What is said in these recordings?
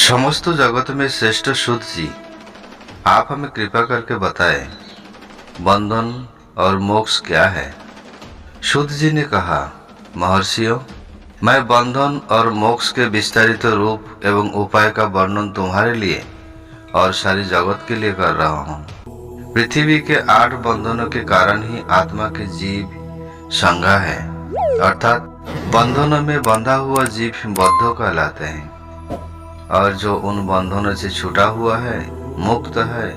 समस्त जगत में श्रेष्ठ शुद्ध जी, आप हमें कृपा करके बताएं, बंधन और मोक्ष क्या है। शुद्ध जी ने कहा, महर्षियों, मैं बंधन और मोक्ष के विस्तारित रूप एवं उपाय का वर्णन तुम्हारे लिए और सारी जगत के लिए कर रहा हूँ। पृथ्वी के 8 बंधनों के कारण ही आत्मा के जीव संगा है, अर्थात बंधनों में बंधा हुआ जीव बद्ध कहलाते हैं, और जो उन बंधनों से छूटा हुआ है, मुक्त है,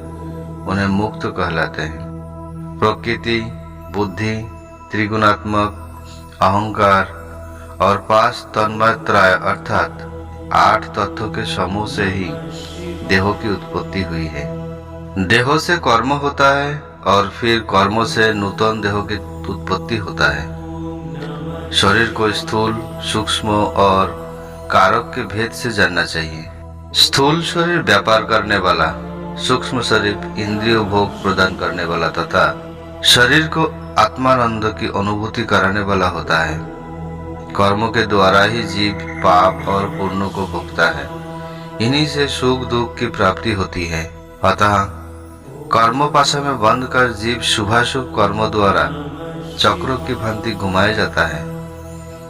उन्हें मुक्त कहलाते हैं। प्रकृति, बुद्धि, त्रिगुणात्मक, अहंकार और 5 तन्मात्राएं अर्थात 8 तत्वों के समूह से ही देहों की उत्पत्ति हुई है। देहों से कर्म होता है और फिर कर्मों से नूतन देहों की उत्पत्ति होता है। शरीर को स्थूल, सूक्ष्म और कारक के भेद से जानना चाहिए। स्थूल शरीर व्यापार करने वाला, सूक्ष्म शरीर इंद्रिय भोग प्रदान करने वाला तथा शरीर को आत्मानंद की अनुभूति कराने वाला होता है। कर्मों के द्वारा ही जीव पाप और पुण्य को भोगता है, इन्हीं से सुख दुख की प्राप्ति होती है। अतः कर्म पाशा में बंद कर जीव शुभाशुभ कर्मों द्वारा चक्रों की भांति घुमाया जाता है।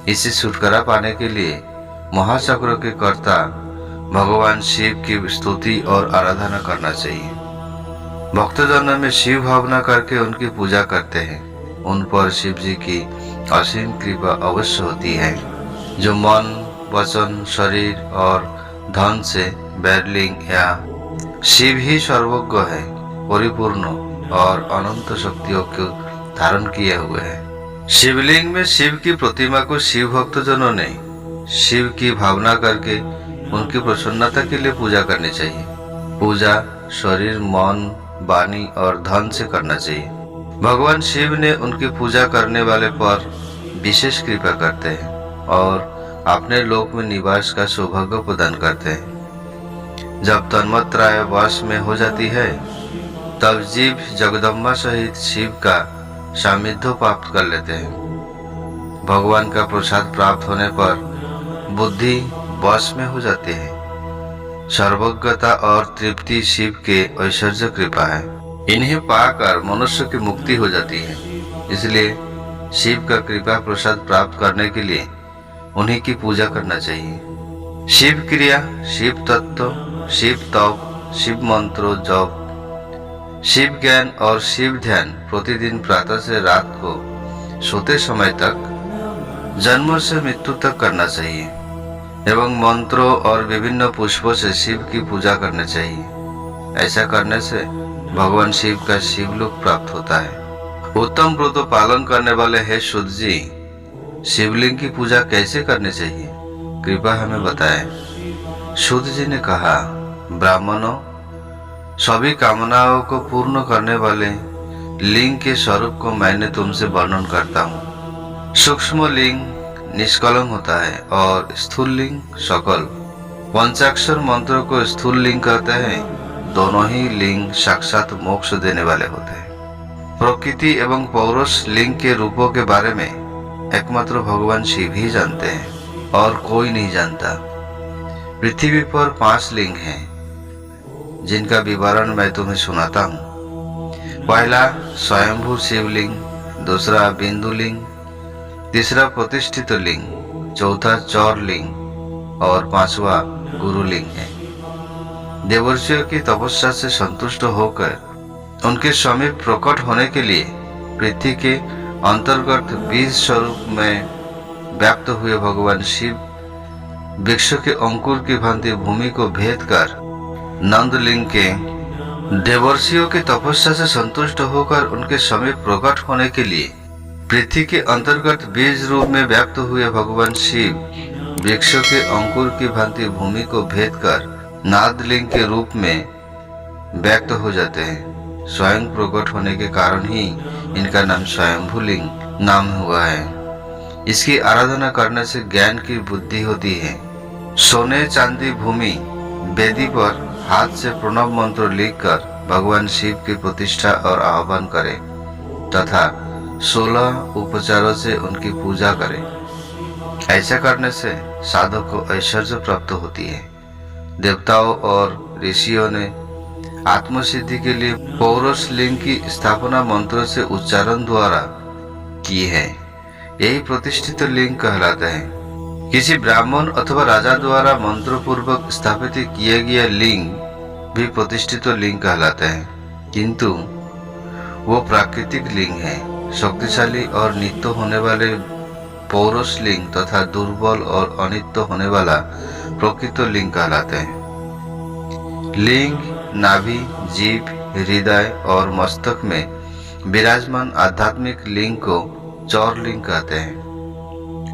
इसी छुटकारा पाने के लिए महाचक्रों के कर्ता भगवान शिव की स्तुति और आराधना करना चाहिए। भक्तजनों में शिव भावना करके उनकी पूजा करते हैं, उन पर शिव जी की असीम कृपा अवश्य होती है। जो मन, वचन, शरीर और धन से बैरलिंग या शिव ही सर्वज्ञ है, परिपूर्ण और अनंत शक्तियों को धारण किए हुए है। शिवलिंग में शिव की प्रतिमा को शिव भक्तजनों ने शिव की भावना करके उनकी प्रसन्नता के लिए पूजा करनी चाहिए। पूजा शरीर, मन, वाणी और धन से करना चाहिए। भगवान शिव ने उनकी पूजा करने वाले पर विशेष कृपा करते हैं और अपने लोक में निवास का सौभाग्य प्रदान करते हैं। जब तन्मात्राएं वश में हो जाती है, तब जीव जगदम्बा सहित शिव का सामिध्य प्राप्त कर लेते हैं। भगवान का प्रसाद प्राप्त होने पर बुद्धि वश में हो जाती है। सर्वज्ञता और तृप्ति शिव के ऐश्वर्य कृपा है। इन्हें पाकर मनुष्य की मुक्ति हो जाती है। इसलिए शिव का कृपा प्रसाद प्राप्त करने के लिए उन्हीं की पूजा करना चाहिए। शिव क्रिया, शिव तत्व, शिव तप, शिव मंत्रों जप, शिव ज्ञान और शिव ध्यान प्रतिदिन प्रातः से रात को सोते समय तक, जन्म से मृत्यु तक करना चाहिए एवं मंत्रों और विभिन्न पुष्पों से शिव की पूजा करनी चाहिए। ऐसा करने से भगवान शिव का शिवलोक प्राप्त होता है। उत्तम व्रत पालन करने वाले हे शुद्ध जी, शिवलिंग की पूजा कैसे करनी चाहिए, कृपया हमें बताएं। शुद्ध जी ने कहा, ब्राह्मणों, सभी कामनाओं को पूर्ण करने वाले लिंग के स्वरूप को मैंने तुमसे वर्णन करता हूँ। सूक्ष्म लिंग निष्कलंक होता है और स्थूल लिंग सकल। पंचाक्षर मंत्र को स्थूल लिंग कहते हैं। दोनों ही लिंग साक्षात मोक्ष देने वाले होते हैं। प्रकृति एवं पौरुष लिंग के रूपों के बारे में एकमात्र भगवान शिव ही जानते हैं और कोई नहीं जानता। पृथ्वी पर 5 लिंग हैं, जिनका विवरण मैं तुम्हें सुनाता हूँ। पहला स्वयंभू शिवलिंग, दूसरा बिंदु लिंग, तीसरा प्रतिष्ठित लिंग, चौथा चौर लिंग और 5वां गुरुलिंग है। देवर्षियों की तपस्या से संतुष्ट होकर उनके समीप प्रकट होने के लिए पृथ्वी के अंतर्गत बीज स्वरूप में व्याप्त हुए भगवान शिव वृक्ष के अंकुर की भांति भूमि को भेद कर नंदलिंग के देवर्षियों की तपस्या से संतुष्ट होकर उनके समीप प्रकट होने के लिए पृथ्वी के अंतर्गत बीज रूप में व्याप्त हुए भगवान शिव वृक्षों के अंकुर की भांति भूमि को भेद कर नादलिंग के रूप में व्यक्त हो जाते हैं। स्वयं प्रकट होने के कारण ही इनका नाम स्वयंभू लिंग नाम हुआ है। इसकी आराधना करने से ज्ञान की बुद्धि होती है। सोने चांदी भूमि वेदी पर हाथ से प्रणव मंत्र लिखकर भगवान शिव की प्रतिष्ठा और आह्वान करें तथा 16 उपचारों से उनकी पूजा करें। ऐसा करने से साधक को ऐश्वर्य प्राप्त होती है देवताओं और ऋषियों ने आत्मसिद्धि के लिए पौरुष लिंग की स्थापना मंत्रों से उच्चारण द्वारा की है। यही प्रतिष्ठित लिंग कहलाते हैं। किसी ब्राह्मण अथवा राजा द्वारा मंत्र पूर्वक स्थापित किया गया लिंग भी प्रतिष्ठित लिंग कहलाते हैं, किंतु वो प्राकृतिक लिंग है। शक्तिशाली और नित्य होने वाले पौरुष लिंग तथा दुर्बल और अनित्य होने वाला प्रकृत लिंग कहलाते हैं। लिंग नाभि, जीभ, हृदय और मस्तक में विराजमान आध्यात्मिक लिंग को चौर लिंग कहते हैं।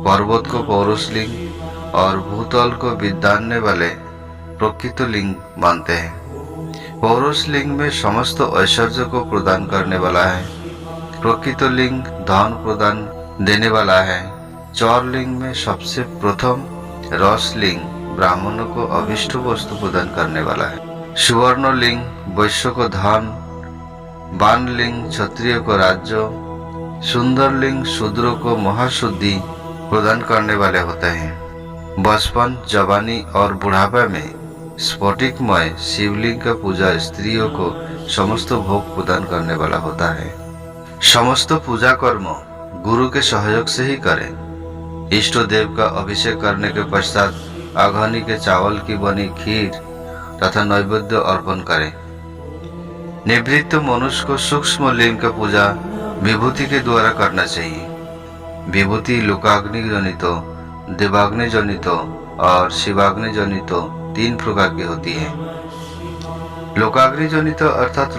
पर्वत को पौरुष लिंग और भूतल को विदानने वाले प्रकृत लिंग मानते हैं। पौरुष लिंग में समस्त ऐश्वर्य को प्रदान करने वाला है। प्रकृत लिंग धन प्रदान देने वाला है। चौर लिंग में सबसे प्रथम रस लिंग ब्राह्मणों को अभिष्ट वस्तु प्रदान करने वाला है। सुवर्ण लिंग वैश्य को धन, बाण लिंग क्षत्रिय को राज्य, सुंदर लिंग शूद्रों को महाशुद्धि प्रदान करने वाले होते हैं। बचपन, जवानी और बुढ़ापे में स्फटिकमय शिवलिंग का पूजा स्त्रियों को समस्त भोग प्रदान करने वाला होता है। समस्त पूजा कर्म गुरु के सहयोग से ही करें। इष्ट देव का अभिषेक करने के पश्चात अघनी के चावल की बनी खीर तथा नैवेद्य अर्पण करें। निवृत्त मनुष्य को सूक्ष्म लिंग का पूजा विभूति के द्वारा करना चाहिए। विभूति लोकाग्नि जनित, देवाग्नि जनित और शिवाग्नि जनित 3 प्रकार की होती है। लोकाग्नि जनित अर्थात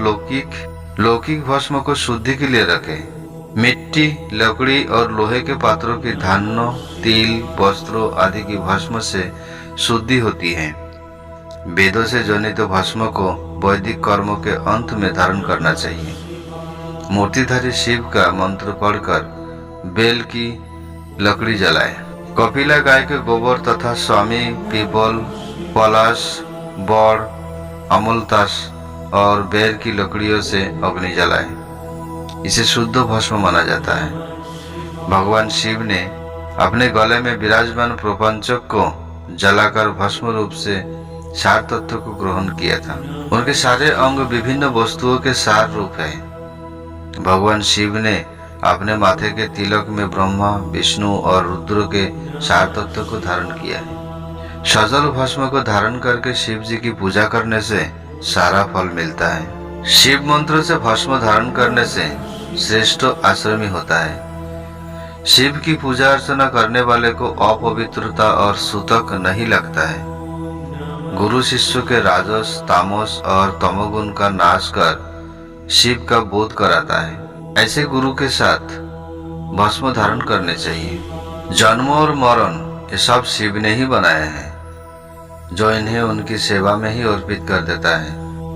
लौकिक भस्म को शुद्धि के लिए रखें। मिट्टी, लकड़ी और लोहे के पात्रों की धान्य, तिल, वस्त्रों आदि की भस्म से शुद्धि होती है। वेदों से जनित भस्म को वैदिक कर्मों के अंत में धारण करना चाहिए। मूर्तिधारी शिव का मंत्र पढ़कर बेल की लकड़ी जलाए। कपिला गाय के गोबर तथा स्वामी पीपल, पलाश, बड़, अमलतास और बेर की लकड़ियों से अग्नि जलाए। इसे शुद्ध भस्म माना जाता है। भगवान शिव ने अपने गले में विराजमान प्रपंचक को जलाकर भस्म रूप से सार तत्व को ग्रहण किया था। उनके सारे अंग विभिन्न वस्तुओं के सार रूप है। भगवान शिव ने अपने माथे के तिलक में ब्रह्मा, विष्णु और रुद्र के सार तत्व को धारण किया है। सजल भस्म को धारण करके शिव जी की पूजा करने से सारा फल मिलता है। शिव मंत्र से भस्म धारण करने से श्रेष्ठ आश्रमी होता है। शिव की पूजा अर्चना करने वाले को अपवित्रता और सूतक नहीं लगता है। गुरु शिष्य के राजस, तामस और तमोगुण का नाश कर शिव का बोध कराता है। ऐसे गुरु के साथ भस्म धारण करने चाहिए। जन्म और मरण ये सब शिव ने ही बनाए हैं, जो इन्हें उनकी सेवा में ही अर्पित कर देता है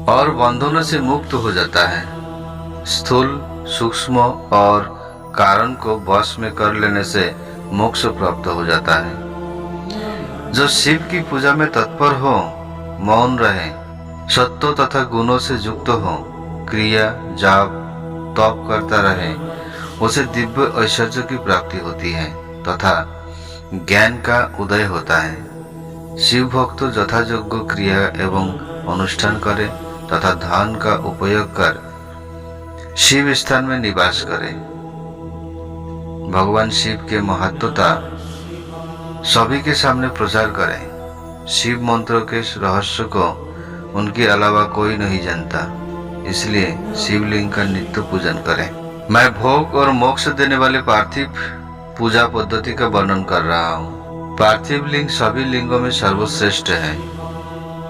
और बंधनों से मुक्त हो जाता है। स्थूल, सूक्ष्म और कारण को वश में कर लेने से मोक्ष प्राप्त हो जाता है। जो शिव की पूजा में तत्पर हो, मौन रहे, सत्व तथा गुणों से युक्त हो, क्रिया, जाप, तप करता रहे, उसे दिव्य ऐश्वर्य की प्राप्ति होती है तथा ज्ञान का उदय होता है। शिव भक्त यथायोग्य क्रिया एवं अनुष्ठान करे तथा धन का उपयोग कर शिव स्थान में निवास करे। भगवान शिव के महत्वता सभी के सामने प्रचार करें। शिव मंत्रों के रहस्य को उनके अलावा कोई नहीं जानता, इसलिए शिवलिंग का नित्य पूजन करें। मैं भोग और मोक्ष देने वाले पार्थिव पूजा पद्धति का वर्णन कर रहा हूँ। पार्थिव लिंग सभी लिंगों में सर्वश्रेष्ठ है।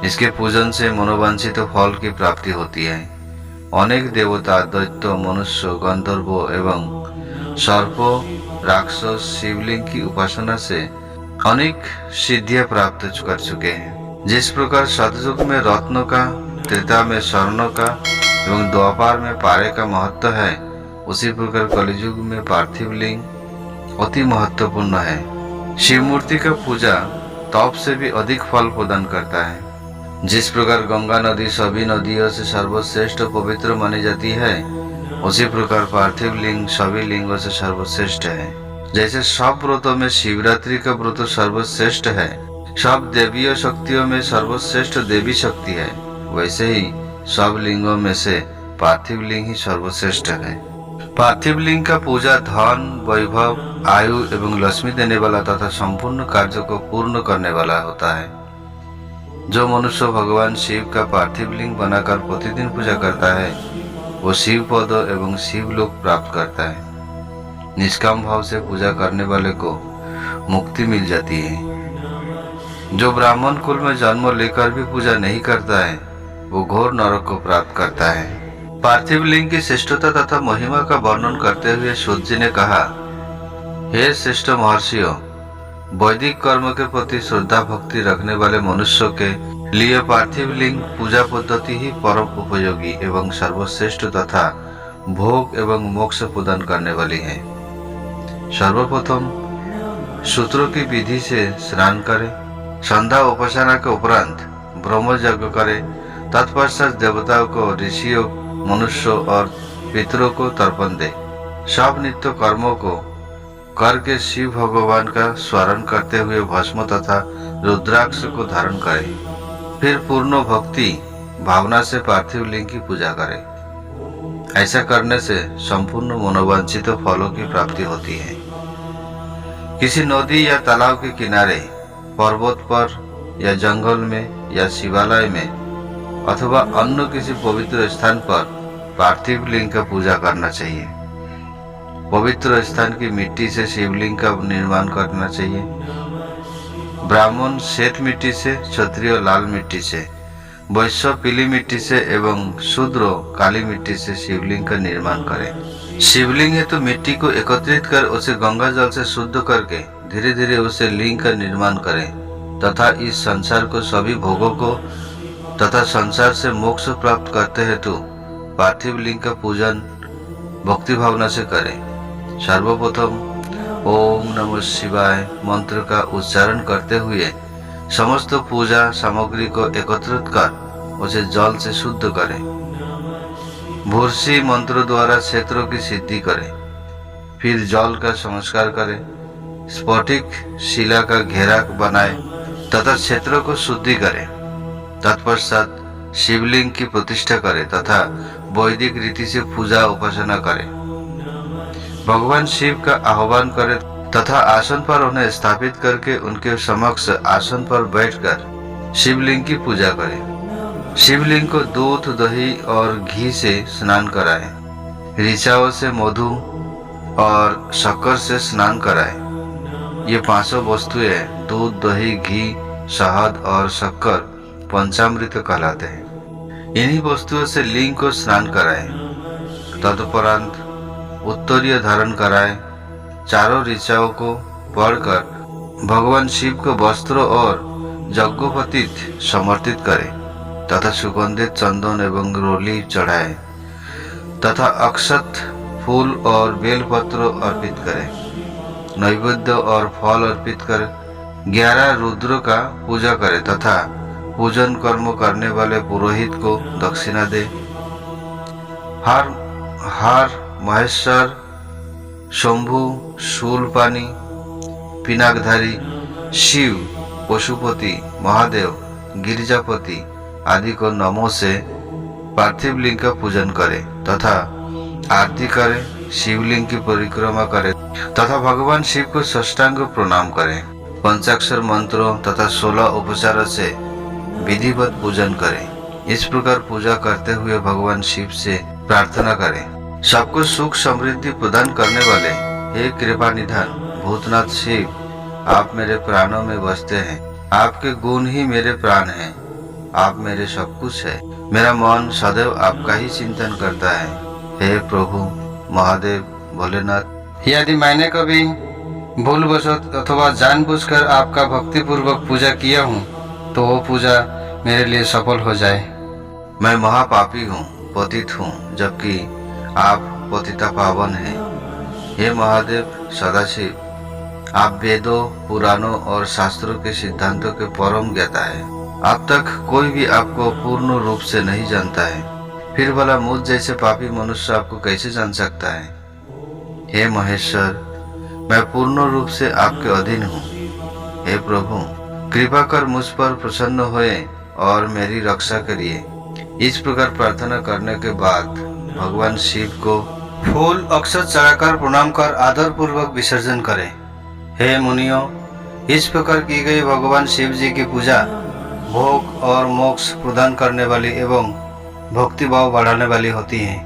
इसके पूजन से मनोवांछित फल की प्राप्ति होती है। अनेक देवता, दैत्य, मनुष्य, गंधर्व एवं सर्प, राक्षस शिवलिंग की उपासना से अनेक सिद्धियां प्राप्त कर चुके हैं। जिस प्रकार सतयुग में रत्नों का, त्रेता में स्वर्णों का एवं द्वापर में पारे का महत्व है, उसी प्रकार कलियुग में पार्थिव लिंग अति महत्वपूर्ण है। शिव मूर्ति का पूजा तप से भी अधिक फल प्रदान करता है। जिस प्रकार गंगा नदी सभी नदियों से सर्वश्रेष्ठ पवित्र मानी जाती है, उसी प्रकार पार्थिव लिंग सभी लिंगों से सर्वश्रेष्ठ है। जैसे सब व्रतों में शिवरात्रि का व्रत सर्वश्रेष्ठ है, सब देवीय शक्तियों में सर्वश्रेष्ठ देवी शक्ति है, वैसे ही सब लिंगों में से पार्थिव लिंग ही सर्वश्रेष्ठ है। पार्थिव लिंग का पूजा धन, वैभव, आयु एवं लक्ष्मी देने वाला तथा संपूर्ण कार्यों को पूर्ण करने वाला होता है। जो मनुष्य भगवान शिव का पार्थिव लिंग बनाकर प्रतिदिन पूजा करता है वो शिव पद एवं शिव लोक प्राप्त करता है। निष्काम भाव से पूजा करने वाले को मुक्ति मिल जाती है। जो ब्राह्मण कुल में जन्म लेकर भी पूजा नहीं करता है वो घोर नरक को प्राप्त करता है। पार्थिव लिंग की श्रेष्ठता तथा महिमा का वर्णन करते हुए सूत जी ने कहा, हे श्रेष्ठ महर्षियों, वैदिक कर्म के प्रति श्रद्धा भक्ति रखने वाले मनुष्यों के लिए पार्थिव लिंग पूजा पद्धति ही परम उपयोगी एवं सर्वश्रेष्ठ तथा भोग एवं मोक्ष प्रदान करने वाली है। सर्वप्रथम सूत्रों की विधि से स्नान करें, संध्या उपासना के उपरांत ब्रह्म यज्ञ करे, तत्पश्चात देवताओं को, ऋषियों, मनुष्यों और पितरों को तर्पण दे। सब नित्य कर्मों को करके शिव भगवान का स्मरण करते हुए भस्म तथा रुद्राक्ष को धारण करे। फिर पूर्ण भक्ति भावना से पार्थिव लिंग की पूजा करे। ऐसा करने से संपूर्ण मनोवांछित फलों की प्राप्ति होती है। किसी नदी या तालाब के किनारे, पर्वत पर या जंगल में या शिवालय में अथवा अन्य किसी पवित्र स्थान पर पार्थिव लिंग का पूजा करना चाहिए। पवित्र स्थान की मिट्टी से शिवलिंग का निर्माण करना चाहिए। ब्राह्मण श्वेत मिट्टी से, क्षत्रिय लाल मिट्टी से, वैश्य पीली मिट्टी से एवं शूद्र काली मिट्टी से शिवलिंग का निर्माण करें। शिवलिंग है तो मिट्टी को एकत्रित कर उसे गंगा जल से शुद्ध करके धीरे धीरे उसे लिंग का निर्माण करें तथा इस संसार को सभी भोगों को तथा संसार से मोक्ष प्राप्त करते हेतु पार्थिव लिंग का पूजन भक्ति भावना से करें। सर्वप्रथम ओम नमः शिवाय मंत्र का उच्चारण करते हुए समस्त पूजा सामग्री को एकत्रित कर उसे जल से शुद्ध करें। भूर्सी मंत्र द्वारा क्षेत्रों की सिद्धि करें। फिर जल का संस्कार करें। स्फटिक शिला का घेरा बनाए तथा क्षेत्रों को शुद्धि करें। तत्पश्चात शिवलिंग की प्रतिष्ठा करें तथा वैदिक रीति से पूजा उपासना करें। भगवान शिव का आह्वान करें तथा आसन पर उन्हें स्थापित करके उनके समक्ष आसन पर बैठकर शिवलिंग की पूजा करें। शिवलिंग को दूध, दही और घी से स्नान कराएं। ऋचाओं से मधु और शक्कर से स्नान कराएं। ये पांचों वस्तुएं दूध, दही, घी, शहद और शक्कर पंचामृत कहलाते हैं। इन्हीं वस्तुओं से लिंग को स्नान कराएं। तदुपरांत उत्तरीय धारण कराएं। चारों ऋचाओं को पढ़कर भगवान शिव को वस्त्र और यज्ञोपवीत समर्पित करें तथा सुगंधित चंदन एवं रोली चढ़ाएं तथा अक्षत, फूल और बेलपत्र अर्पित करें। नैवेद्य और फल अर्पित कर 11 रुद्र का पूजा करें तथा पूजन कर्म करने वाले पुरोहित को दक्षिणा दे। हर महेश्वर, शंभु, शूलपानी, पिनाकधारी, शिव, पशुपति, महादेव, गिरिजापति आदि को नमो से पार्थिव लिंग का पूजन करें तथा आरती करें। शिवलिंग की परिक्रमा करें तथा भगवान शिव को साष्टांग प्रणाम करें। पंचाक्षर मंत्रों तथा 16 उपचारों से विधिवत पूजन करें। इस प्रकार पूजा करते हुए भगवान शिव से प्रार्थना करें, सबको सुख समृद्धि प्रदान करने वाले हे कृपा निधान भूतनाथ शिव, आप मेरे प्राणों में बसते हैं। आपके गुण ही मेरे प्राण हैं। आप मेरे सब कुछ है। मेरा मन सदैव आपका ही चिंतन करता है। हे प्रभु महादेव भोलेनाथ, यदि मैंने कभी भूलवशत अथवा जानबूझकर आपका भक्ति पूर्वक पूजा किया हूँ तो वो पूजा मेरे लिए सफल हो जाए। मैं महापापी हूँ, पतित हूँ, जबकि आप पतिता पावन हैं। हे महादेव सदाशिव, आप वेदों, पुराणों और शास्त्रों के सिद्धांतों के परम ज्ञाता है। अब तक कोई भी आपको पूर्ण रूप से नहीं जानता है, फिर भला मुझ जैसे पापी मनुष्य आपको कैसे जान सकता है। हे महेश्वर, मैं पूर्ण रूप से आपके अधीन हूँ। हे प्रभु, कृपा कर मुझ पर प्रसन्न हुए और मेरी रक्षा करिए। इस प्रकार प्रार्थना करने के बाद भगवान शिव को फूल अक्षत चढ़ाकर प्रणाम कर आदर पूर्वक विसर्जन करें। हे मुनियों, इस प्रकार की गई भगवान शिव जी की पूजा भोग और मोक्ष प्रदान करने वाली एवं भक्ति भाव बढ़ाने वाली होती है।